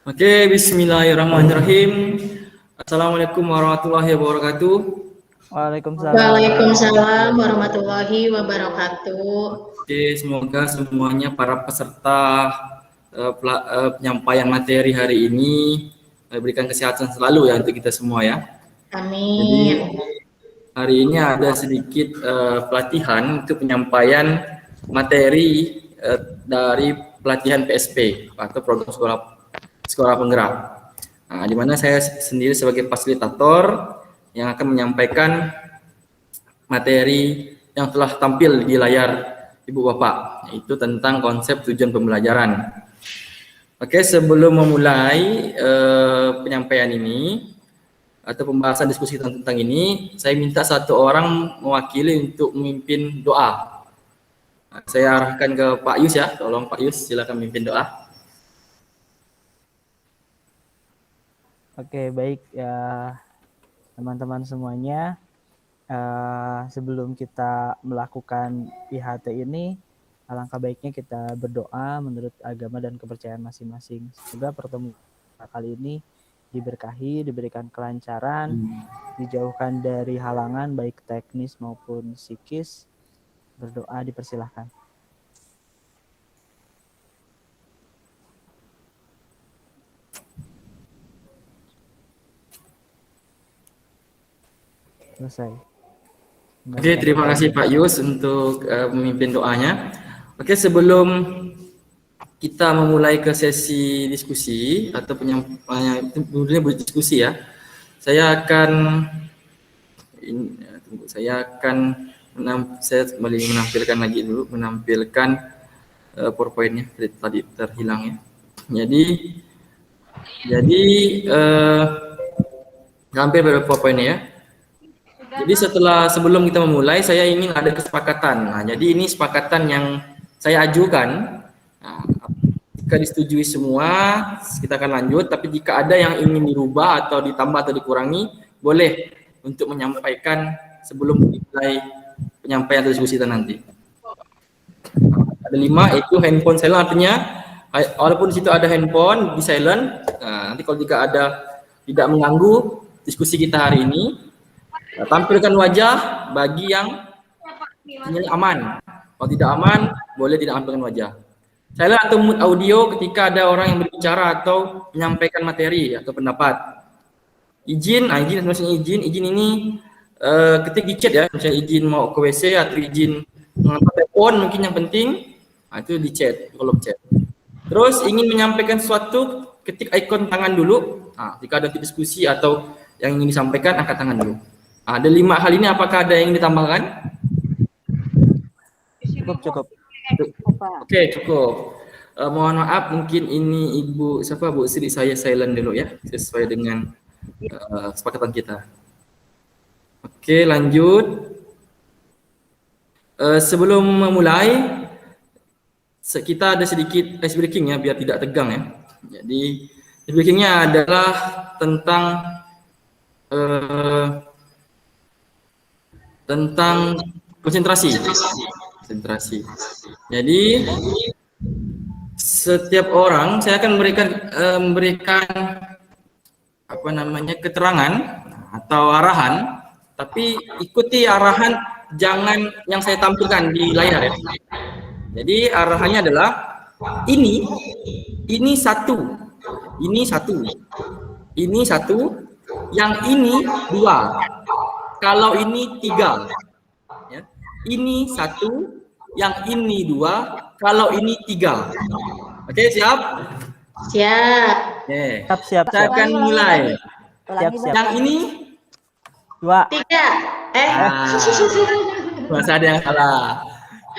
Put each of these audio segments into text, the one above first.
Oke, bismillahirrahmanirrahim. Assalamualaikum warahmatullahi wabarakatuh. Waalaikumsalam. Waalaikumsalam warahmatullahi wabarakatuh. Oke, semoga semuanya para peserta penyampaian materi hari ini berikan kesehatan selalu ya untuk kita semua ya. Amin. Jadi hari ini ada sedikit pelatihan untuk penyampaian materi dari pelatihan PSP atau program sekolah penggerak. Nah, di mana saya sendiri sebagai fasilitator yang akan menyampaikan materi yang telah tampil di layar Ibu Bapak, yaitu tentang konsep tujuan pembelajaran. Oke, sebelum memulai penyampaian ini atau pembahasan diskusi tentang ini, saya minta satu orang mewakili untuk memimpin doa. Nah, saya arahkan ke Pak Yus ya, tolong Pak Yus silakan memimpin doa. Oke, baik ya teman-teman semuanya. Sebelum kita melakukan IHT ini, alangkah baiknya kita berdoa menurut agama dan kepercayaan masing-masing. Semoga pertemuan kali ini diberkahi, diberikan kelancaran, dijauhkan dari halangan baik teknis maupun psikis. Berdoa dipersilahkan. Selesai. Oke, terima kasih Pak Yus untuk memimpin doanya. Oke, sebelum kita memulai ke sesi diskusi atau penyampaian berdiskusi ya, saya akan kembali menampilkan PowerPoint-nya tadi terhilang ya. Jadi hampir beberapa PowerPoint ya. Jadi sebelum kita memulai, saya ingin ada kesepakatan. Nah, jadi ini kesepakatan yang saya ajukan. Nah, jika disetujui semua, kita akan lanjut. Tapi jika ada yang ingin dirubah atau ditambah atau dikurangi, boleh untuk menyampaikan sebelum dimulai penyampaian atau diskusi kita nanti. Ada 5, itu handphone silent, artinya walaupun di situ ada handphone di silent. Nah, nanti kalau jika ada tidak mengganggu diskusi kita hari ini, tampilkan wajah bagi yang sinyalnya aman. Kalau tidak aman, boleh tidak tampilkan wajah. Silent atau mute audio ketika ada orang yang berbicara atau menyampaikan materi atau pendapat. Izin ini ketik di chat ya, misalnya izin mau ke WC atau izin mengangkat telepon mungkin yang penting, nah, itu di chat, kolom chat. Terus ingin menyampaikan sesuatu, ketik ikon tangan dulu. Nah, jika ada diskusi atau yang ingin disampaikan, angkat tangan dulu. Ada 5 hal ini, apakah ada yang ditambahkan? Cukup. Oke, cukup. Mohon maaf, mungkin ini Bu Sri, saya silent dulu ya, sesuai dengan kesepakatan kita. Oke, lanjut. Sebelum memulai, kita ada sedikit ice breaking ya, biar tidak tegang ya. Jadi, ice breakingnya adalah tentang konsentrasi. Jadi setiap orang saya akan memberikan keterangan atau arahan, tapi ikuti arahan, jangan yang saya tampilkan di layar ya. Jadi arahannya adalah ini satu, yang ini 2. Kalau ini 3, ya. Ini 1, yang ini 2, kalau ini 3. Oke, siap? Siap. Oke. Siap. Saya akan mulai. Siap. Yang ini 2. 3. Masa ada yang salah.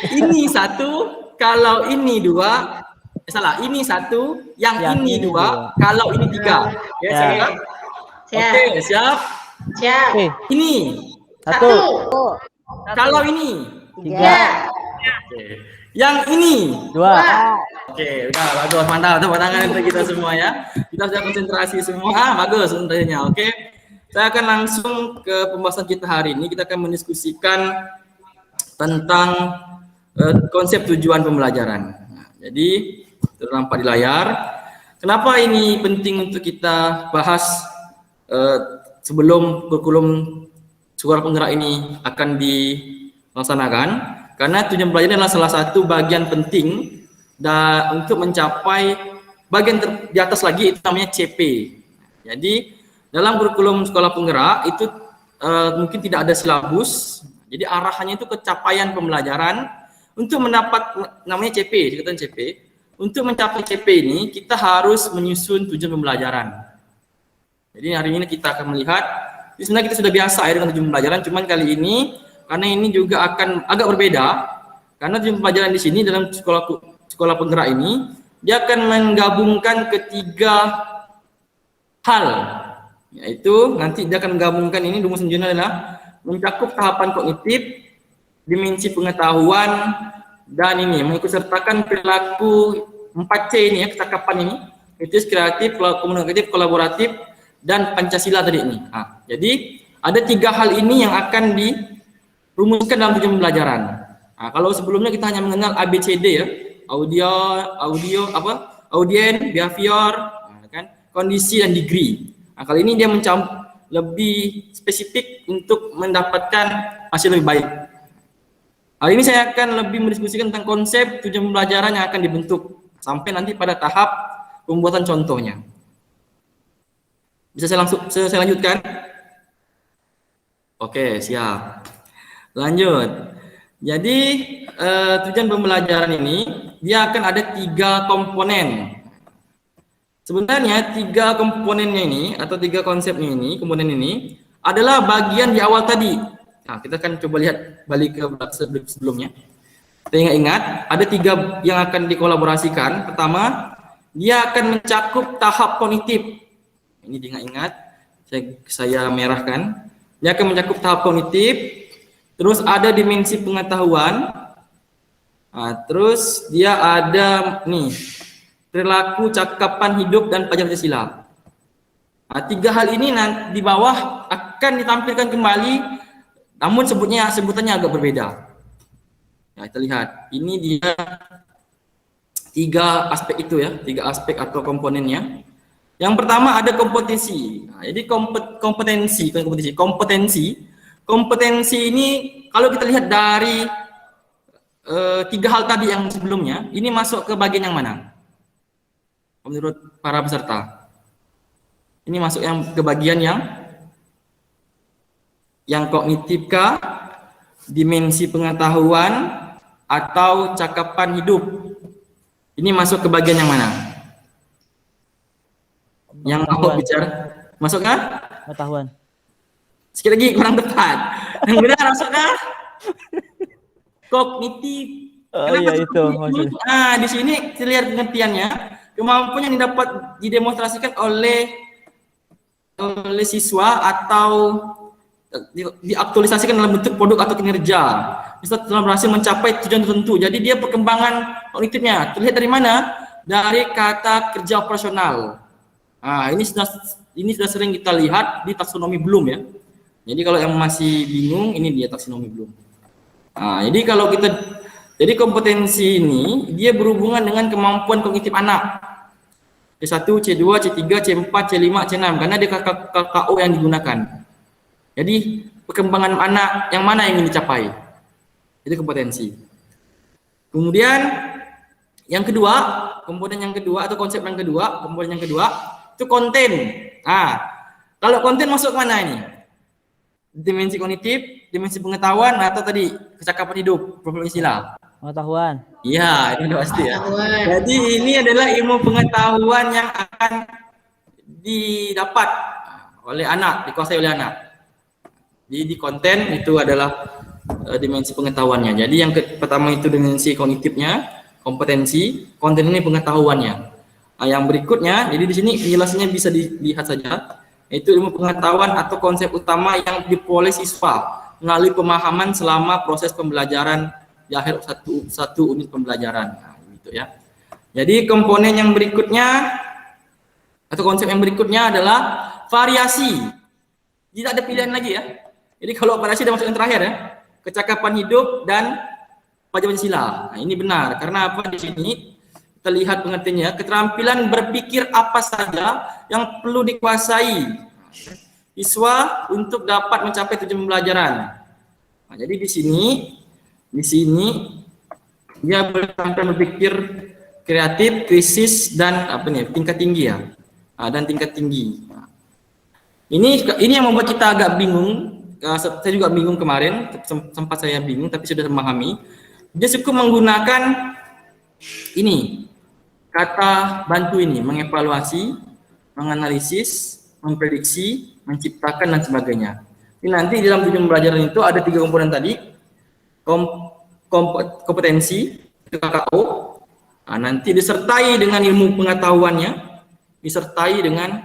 Ini 1, kalau ini 2. Salah. Ini 1, yang ini 2, kalau ini 3. Oke, siap? Oke, siap? Siap. Ini 1. kalau ini 3. Oke. Yang ini 2. Oke, udah bagus, mantap. Tepuk tangan untuk kita semua ya. Kita sudah konsentrasi semua, bagus sebenarnya. Oke. Saya akan langsung ke pembahasan kita hari ini. Kita akan mendiskusikan tentang konsep tujuan pembelajaran. Nah, jadi terdapat di layar. Kenapa ini penting untuk kita bahas sebelum kurikulum sekolah penggerak ini akan dilaksanakan? Karena tujuan belajar adalah salah satu bagian penting untuk mencapai bagian di atas lagi, itu namanya CP. Jadi dalam kurikulum sekolah penggerak itu mungkin tidak ada silabus. Jadi arahannya itu pencapaian pembelajaran untuk mendapat namanya CP, singkatan CP. Untuk mencapai CP ini kita harus menyusun tujuan pembelajaran. Jadi hari ini kita akan melihat, sebenarnya kita sudah biasa ya dengan tujuan pembelajaran, cuman kali ini karena ini juga akan agak berbeda, karena tujuan pembelajaran di sini dalam sekolah penggerak ini dia akan menggabungkan ketiga hal, yaitu nanti dia akan menggabungkan ini rumus tujuan adalah mencakup tahapan kognitif, dimensi pengetahuan, dan ini mengikutsertakan perilaku 4C ini ya, kecakapan ini, kritis, kreatif, komunikatif, kolaboratif, dan Pancasila tadi ini. Jadi ada tiga hal ini yang akan dirumuskan dalam tujuan pembelajaran. Kalau sebelumnya kita hanya mengenal ABCD ya, audien, behavior, kan, kondisi dan degree. Kali ini dia lebih spesifik untuk mendapatkan hasil lebih baik. Hari ini saya akan lebih mendiskusikan tentang konsep tujuan pembelajaran yang akan dibentuk sampai nanti pada tahap pembuatan contohnya. Bisa saya lanjutkan? Oke, siap. Lanjut. Jadi tujuan pembelajaran ini dia akan ada 3 komponen. Sebenarnya 3 komponennya ini atau 3 konsepnya ini, komponen ini adalah bagian di awal tadi. Kita akan coba lihat balik ke sebelumnya. Kita ingat ada 3 yang akan dikolaborasikan. Pertama, dia akan mencakup tahap kognitif. Ini diingat, saya merahkan. Dia akan mencakup tahap kognitif. Terus ada dimensi pengetahuan. Terus dia ada nih perilaku, cakapan hidup, dan pelajaran Pancasila. 3 hal ini nanti di bawah akan ditampilkan kembali, namun sebutannya agak berbeda. Kita lihat, ini dia 3 aspek itu ya, 3 aspek atau komponennya. Yang pertama ada kompetensi. Jadi kompetensi ini kalau kita lihat dari 3 hal tadi yang sebelumnya, ini masuk ke bagian yang mana? Menurut para peserta, ini masuk ke bagian yang kognitif kah, dimensi pengetahuan, atau cakapan hidup? Ini masuk ke bagian yang mana? Yang mau bicara masuk kah? Pengetahuan. Sekali lagi kurang tepat. Yang benar masuk kah? Kognitif. Iya itu maksudnya. Di sini terlihat pengertiannya, kemampuan yang dapat didemonstrasikan oleh siswa atau diaktualisasikan dalam bentuk produk atau kinerja. Bisa telah berhasil mencapai tujuan tertentu. Jadi dia perkembangan kognitifnya terlihat dari mana? Dari kata kerja operasional. Ini sudah sering kita lihat di taksonomi Bloom ya. Jadi kalau yang masih bingung, ini dia taksonomi Bloom. Jadi kompetensi ini dia berhubungan dengan kemampuan kognitif anak. C1, C2, C3, C4, C5, C6 karena dia KKO yang digunakan. Jadi perkembangan anak yang mana yang ingin dicapai? Itu kompetensi. Kemudian yang kedua, komponen yang kedua atau konsep yang kedua, komponen yang kedua itu konten. Kalau konten masuk mana ini? Dimensi kognitif, dimensi pengetahuan, atau tadi kecakapan hidup, profil istilah. Pengetahuan. Iya, ini udah pasti ya. Jadi ini adalah ilmu pengetahuan yang akan didapat oleh anak, dikuasai oleh anak. Jadi di konten itu adalah dimensi pengetahuannya. Jadi yang pertama itu dimensi kognitifnya, kompetensi, konten ini pengetahuannya. Yang berikutnya, jadi di sini penjelasannya bisa dilihat saja, yaitu ilmu pengetahuan atau konsep utama yang diperoleh siswa melalui pemahaman selama proses pembelajaran di akhir satu unit pembelajaran. Gitu ya. Jadi komponen yang berikutnya atau konsep yang berikutnya adalah variasi. Tidak ada pilihan lagi ya. Jadi kalau variasi ada masuk yang terakhir ya, kecakapan hidup dan pelajaran Pancasila. Ini benar karena apa di sini terlihat pengertiannya, keterampilan berpikir apa saja yang perlu dikuasai siswa untuk dapat mencapai tujuan pembelajaran. Nah, jadi di sini dia berketerampilan berpikir kreatif, krisis, dan tingkat tinggi ya, dan tingkat tinggi. Nah, ini yang membuat kita agak bingung. Saya juga bingung kemarin, sempat saya bingung, tapi sudah memahami. Dia cukup menggunakan ini kata bantu ini, mengevaluasi, menganalisis, memprediksi, menciptakan, dan sebagainya. Ini nanti di dalam tujuan pembelajaran itu ada 3 komponen tadi, kompetensi, KKO, nah, nanti disertai dengan ilmu pengetahuannya, disertai dengan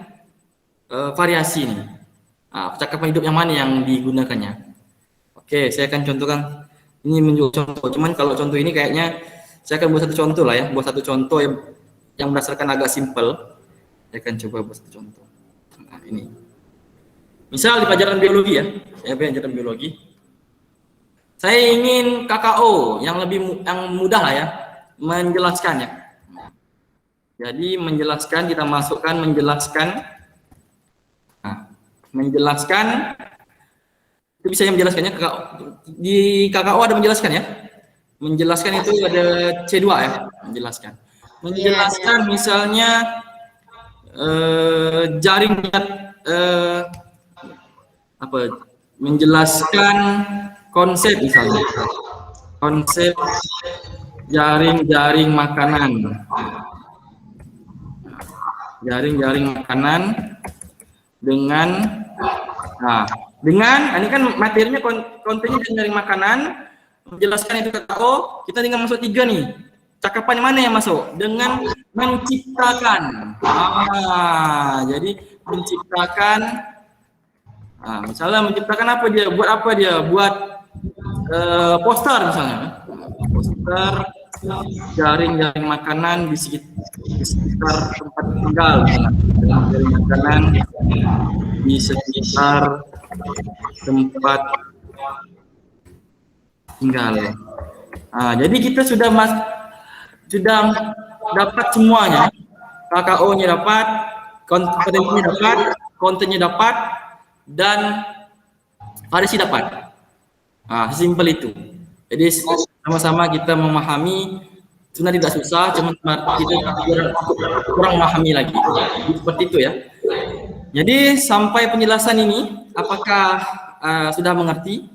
variasi ini. Nah, percakapan hidup yang mana yang digunakannya? Oke, saya akan contohkan. Ini menunjuk contoh. Cuman kalau contoh ini kayaknya saya akan buat satu contoh lah ya, buat satu contoh yang berdasarkan agak simpel. Saya akan coba buat satu contoh. Nah, ini. Misal di pelajaran biologi ya, saya pelajaran biologi. Saya ingin KKO yang mudah lah ya, menjelaskan ya. Jadi menjelaskan, kita masukkan menjelaskan. Menjelaskan itu bisa yang menjelaskannya di KKO ada menjelaskan ya. Menjelaskan itu ada C2 ya, menjelaskan misalnya jaring menjelaskan konsep misalnya, konsep jaring makanan, jaring makanan dengan ini kan materinya kontennya jaring makanan, menjelaskan itu KKO, kita tinggal masuk 3 nih. Cakapan mana yang masuk? Dengan menciptakan. Jadi menciptakan. Misalnya menciptakan apa dia? Buat apa dia? Buat poster misalnya. Poster jaring makanan di sekitar tempat tinggal. Jaring makanan di sekitar tempat tinggal. Jadi kita sudah dapat semuanya. KKO-nya dapat, kompetensinya dapat, kontennya dapat, dan variasi dapat. Sesimpel itu. Jadi sama-sama kita memahami, sebenarnya tidak susah, cuma kita kurang memahami lagi. Seperti itu ya. Jadi sampai penjelasan ini, apakah sudah mengerti?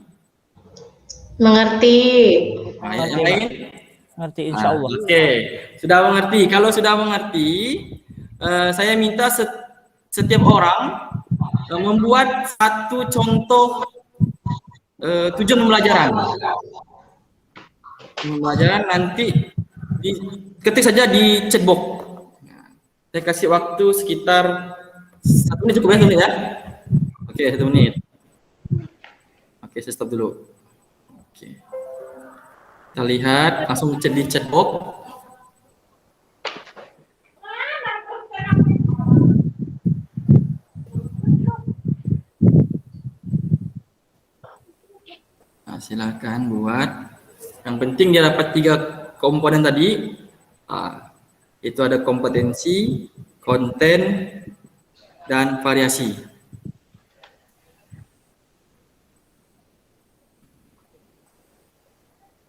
Mengerti. Yang lain? Mengerti, insya Allah. Oke, sudah mengerti. Kalau sudah mengerti, saya minta setiap orang membuat satu contoh tujuan pembelajaran. Pembelajaran nanti ketik saja di chat box. Saya kasih waktu sekitar 1 menit cukup ya, 1 menit ya. Oke, 1 menit. Oke, saya stop dulu. Oke. Kita lihat langsung di chat box. Silakan buat. Yang penting dia dapat 3 komponen tadi. Itu ada kompetensi, konten, dan variasi.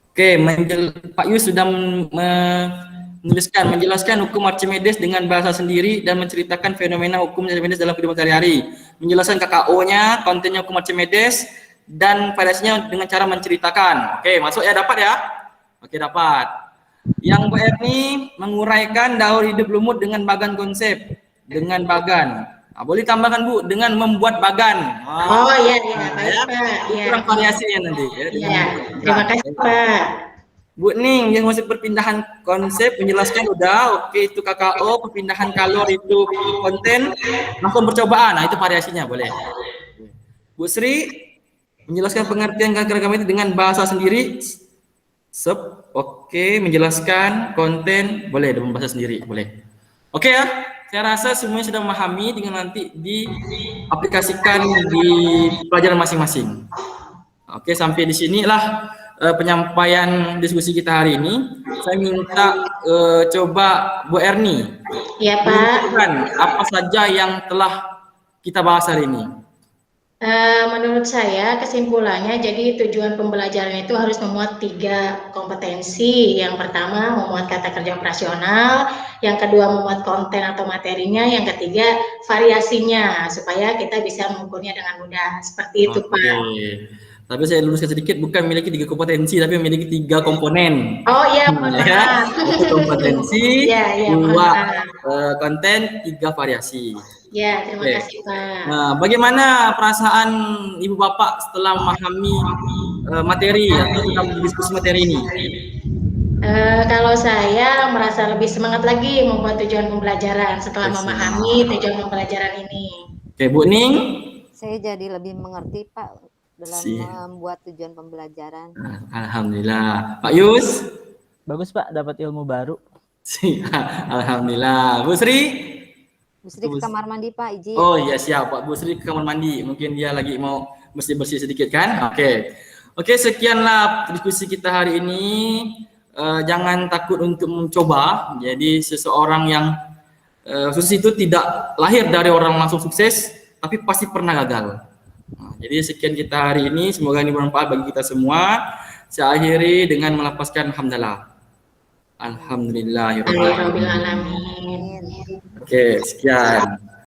Oke, Pak Yus sudah menjelaskan hukum Archimedes dengan bahasa sendiri dan menceritakan fenomena hukum Archimedes dalam kehidupan sehari-hari. Menjelaskan KKO-nya, kontennya hukum Archimedes, dan variasinya dengan cara menceritakan. Oke, masuk ya, dapat ya? Oke, dapat. Yang Bu Erni menguraikan daur hidup lumut dengan bagan konsep. Dengan bagan. Boleh tambahkan Bu, dengan membuat bagan. Iya, baik Pak. Kurang variasinya nanti. Iya, terima kasih Pak. Bu Ning, yang masih perpindahan konsep, menjelaskan udah, oke itu KKO, perpindahan kalor itu konten, langsung percobaan, itu variasinya, boleh. Bu Sri, menjelaskan pengertian keanekaragaman itu dengan bahasa sendiri, oke, menjelaskan konten, boleh, dengan bahasa sendiri, boleh. Oke ya, saya rasa semuanya sudah memahami, tinggal nanti diaplikasikan di pelajaran masing-masing. Oke, sampai di sinilah penyampaian diskusi kita hari ini. Saya minta coba Bu Erni Ya, Pak. menunjukkan apa saja yang telah kita bahas hari ini. Menurut saya kesimpulannya, jadi tujuan pembelajaran itu harus memuat 3 kompetensi. Yang pertama memuat kata kerja operasional, yang kedua memuat konten atau materinya, yang ketiga variasinya supaya kita bisa mengukurnya dengan mudah. Seperti itu, Oke. Pak. Tapi saya luruskan sedikit, bukan memiliki 3 kompetensi, tapi memiliki 3 komponen. Oh iya, mohon Ya, maaf. 1 kompetensi, Ya, ya, mohon 2 maaf. konten, 3 variasi. Ya, terima Oke. kasih, Pak. Nah, bagaimana perasaan Ibu Bapak setelah memahami materi atau setelah diskusi materi ini? Kalau saya merasa lebih semangat lagi membuat tujuan pembelajaran setelah memahami tujuan pembelajaran ini. Oke, Bu Ning. Saya jadi lebih mengerti, Pak, dalam Siap. membuat tujuan pembelajaran. Alhamdulillah. Pak Yus. Bagus Pak, dapat ilmu baru. Alhamdulillah. Bu Sri. Bu Sri ke kamar mandi, Pak, izin. Oh iya siap Pak. Bu Sri ke kamar mandi. Mungkin dia lagi mau bersih-bersih sedikit kan? Oke, sekianlah diskusi kita hari ini. Jangan takut untuk mencoba. Jadi seseorang yang sukses itu tidak lahir dari orang langsung sukses, tapi pasti pernah gagal. Nah, jadi sekian kita hari ini. Semoga ini bermanfaat bagi kita semua. Saya akhiri dengan melafazkan hamdalah. Alhamdulillahirabbil alamin. Alamin. Oke, sekian.